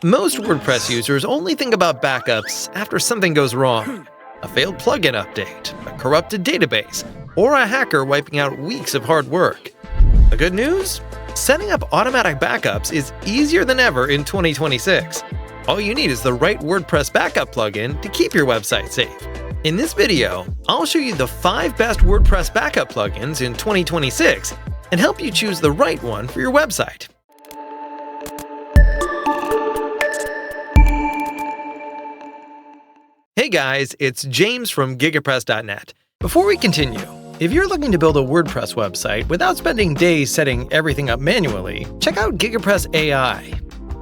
Most WordPress users only think about backups after something goes wrong. A failed plugin update, a corrupted database, or a hacker wiping out weeks of hard work. The good news? Setting up automatic backups is easier than ever in 2026. All you need is the right WordPress backup plugin to keep your website safe. In this video, I'll show you the 5 best WordPress backup plugins in 2026 and help you choose the right one for your website. Hey guys, it's James from Gigapress.net. Before we continue, if you're looking to build a WordPress website without spending days setting everything up manually, check out Gigapress AI.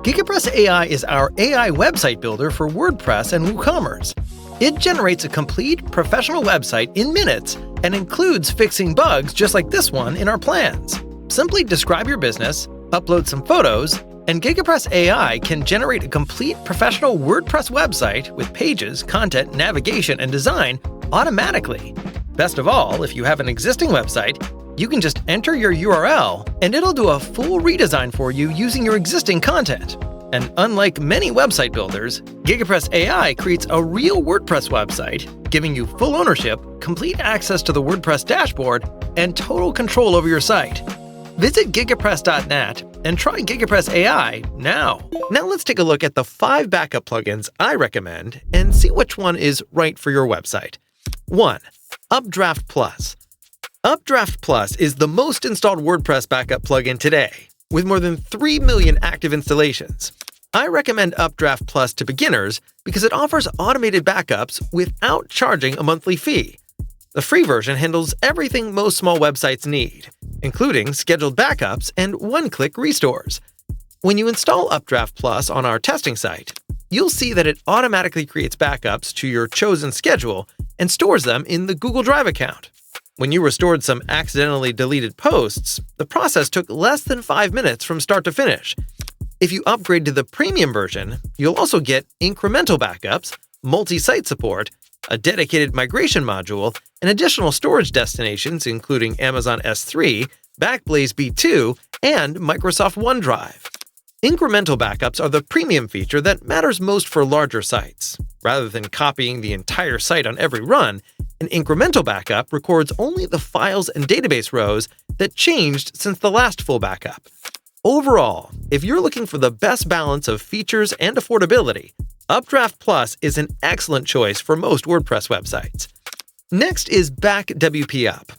Gigapress AI is our AI website builder for WordPress and WooCommerce. It generates a complete professional website in minutes and includes fixing bugs just like this one in our plans. Simply describe your business, upload some photos, and Gigapress AI can generate a complete professional WordPress website with pages, content, navigation, and design automatically. Best of all, if you have an existing website, you can just enter your URL and it'll do a full redesign for you using your existing content. And unlike many website builders, Gigapress AI creates a real WordPress website, giving you full ownership, complete access to the WordPress dashboard, and total control over your site. Visit Gigapress.net and try Gigapress AI now. Now let's take a look at the 5 backup plugins I recommend and see which one is right for your website. 1. UpdraftPlus. UpdraftPlus is the most installed WordPress backup plugin today, with more than 3 million active installations. I recommend UpdraftPlus to beginners because it offers automated backups without charging a monthly fee. The free version handles everything most small websites need, including scheduled backups and one-click restores. When you install UpdraftPlus on our testing site, you'll see that it automatically creates backups to your chosen schedule and stores them in the Google Drive account. When you restored some accidentally deleted posts, the process took less than 5 minutes from start to finish. If you upgrade to the premium version, you'll also get incremental backups, multi-site support, a dedicated migration module, and additional storage destinations including Amazon S3, Backblaze B2, and Microsoft OneDrive. Incremental backups are the premium feature that matters most for larger sites. Rather than copying the entire site on every run, an incremental backup records only the files and database rows that changed since the last full backup. Overall, if you're looking for the best balance of features and affordability, UpdraftPlus is an excellent choice for most WordPress websites. Next is BackWPup.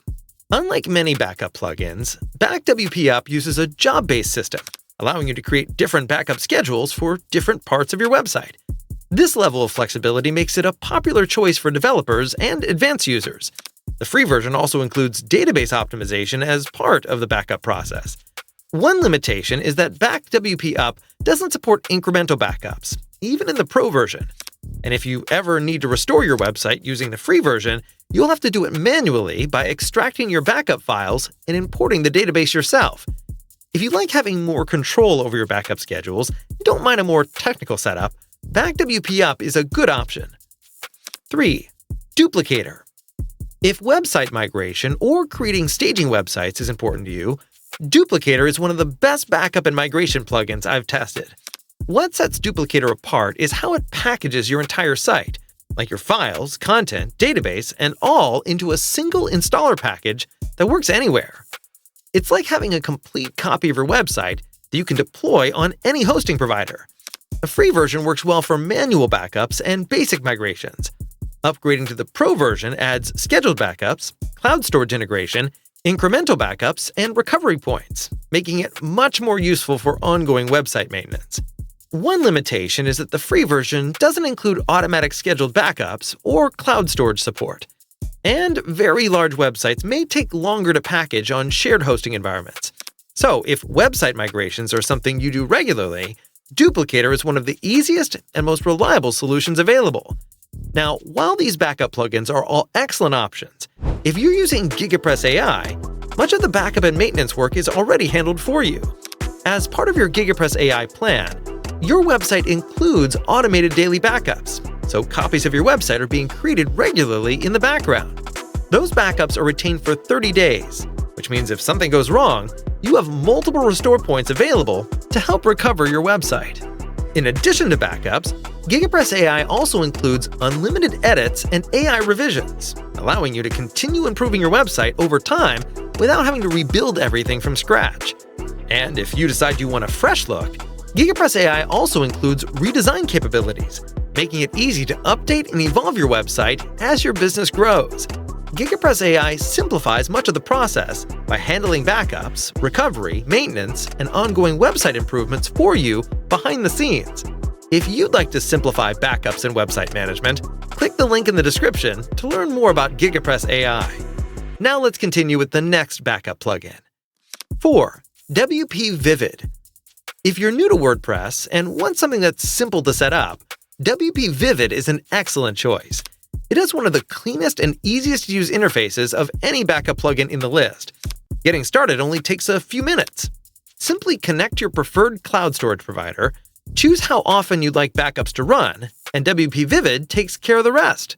Unlike many backup plugins, BackWPup uses a job-based system, allowing you to create different backup schedules for different parts of your website. This level of flexibility makes it a popular choice for developers and advanced users. The free version also includes database optimization as part of the backup process. One limitation is that BackWPup doesn't support incremental backups, even in the Pro version. And if you ever need to restore your website using the free version, you'll have to do it manually by extracting your backup files and importing the database yourself. If you like having more control over your backup schedules and don't mind a more technical setup, BackWPup is a good option. 3. Duplicator. If website migration or creating staging websites is important to you, Duplicator is one of the best backup and migration plugins I've tested. What sets Duplicator apart is how it packages your entire site, like your files, content, database, and all into a single installer package that works anywhere. It's like having a complete copy of your website that you can deploy on any hosting provider. The free version works well for manual backups and basic migrations. Upgrading to the Pro version adds scheduled backups, cloud storage integration, incremental backups, and recovery points, making it much more useful for ongoing website maintenance. One limitation is that the free version doesn't include automatic scheduled backups or cloud storage support. And very large websites may take longer to package on shared hosting environments. So if website migrations are something you do regularly, Duplicator is one of the easiest and most reliable solutions available. Now, while these backup plugins are all excellent options, if you're using Gigapress AI, much of the backup and maintenance work is already handled for you. As part of your Gigapress AI plan, your website includes automated daily backups, so copies of your website are being created regularly in the background. Those backups are retained for 30 days, which means if something goes wrong, you have multiple restore points available to help recover your website. In addition to backups, Gigapress AI also includes unlimited edits and AI revisions, allowing you to continue improving your website over time without having to rebuild everything from scratch. And if you decide you want a fresh look, Gigapress AI also includes redesign capabilities, making it easy to update and evolve your website as your business grows. Gigapress AI simplifies much of the process by handling backups, recovery, maintenance, and ongoing website improvements for you behind the scenes. If you'd like to simplify backups and website management, click the link in the description to learn more about Gigapress AI. Now let's continue with the next backup plugin. 4. WPvivid. If you're new to WordPress and want something that's simple to set up, WPvivid is an excellent choice. It has one of the cleanest and easiest to use interfaces of any backup plugin in the list. Getting started only takes a few minutes. Simply connect your preferred cloud storage provider, choose how often you'd like backups to run, and WPvivid takes care of the rest.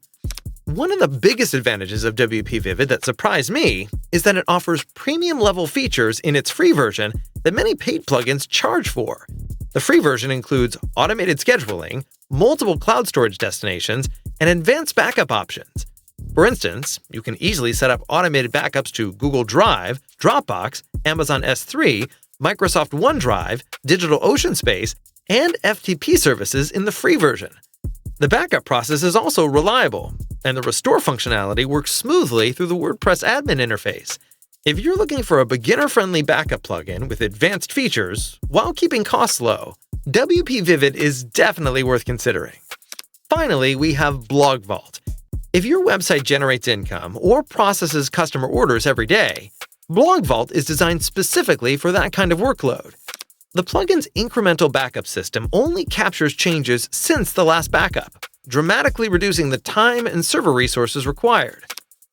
One of the biggest advantages of WPvivid that surprised me is that it offers premium-level features in its free version that many paid plugins charge for. The free version includes automated scheduling, multiple cloud storage destinations, and advanced backup options. For instance, you can easily set up automated backups to Google Drive, Dropbox, Amazon S3, Microsoft OneDrive, DigitalOcean Space, and FTP services in the free version. The backup process is also reliable, and the restore functionality works smoothly through the WordPress admin interface. If you're looking for a beginner-friendly backup plugin with advanced features while keeping costs low, WPvivid is definitely worth considering. Finally, we have BlogVault. If your website generates income or processes customer orders every day, BlogVault is designed specifically for that kind of workload. The plugin's incremental backup system only captures changes since the last backup, dramatically reducing the time and server resources required.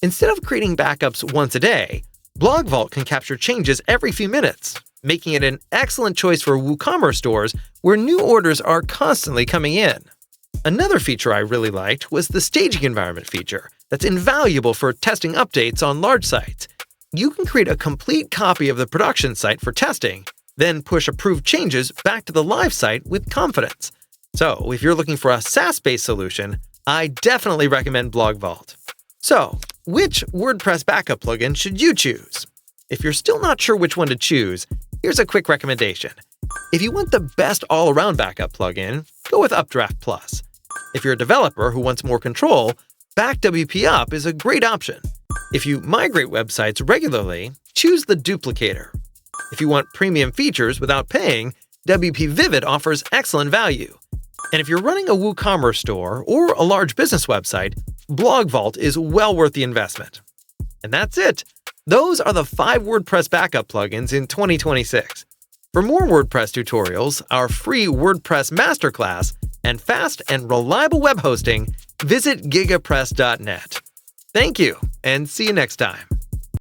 Instead of creating backups once a day, BlogVault can capture changes every few minutes, making it an excellent choice for WooCommerce stores where new orders are constantly coming in. Another feature I really liked was the staging environment feature that's invaluable for testing updates on large sites. You can create a complete copy of the production site for testing, then push approved changes back to the live site with confidence. So, if you're looking for a SaaS-based solution, I definitely recommend BlogVault. So, which WordPress backup plugin should you choose? If you're still not sure which one to choose, here's a quick recommendation. If you want the best all-around backup plugin, go with UpdraftPlus. If you're a developer who wants more control, BackWPup is a great option. If you migrate websites regularly, choose the Duplicator. If you want premium features without paying, WPvivid offers excellent value. And if you're running a WooCommerce store or a large business website, BlogVault is well worth the investment. And that's it. Those are the 5 WordPress backup plugins in 2026. For more WordPress tutorials, our free WordPress masterclass, and fast and reliable web hosting, visit gigapress.net. Thank you, and see you next time.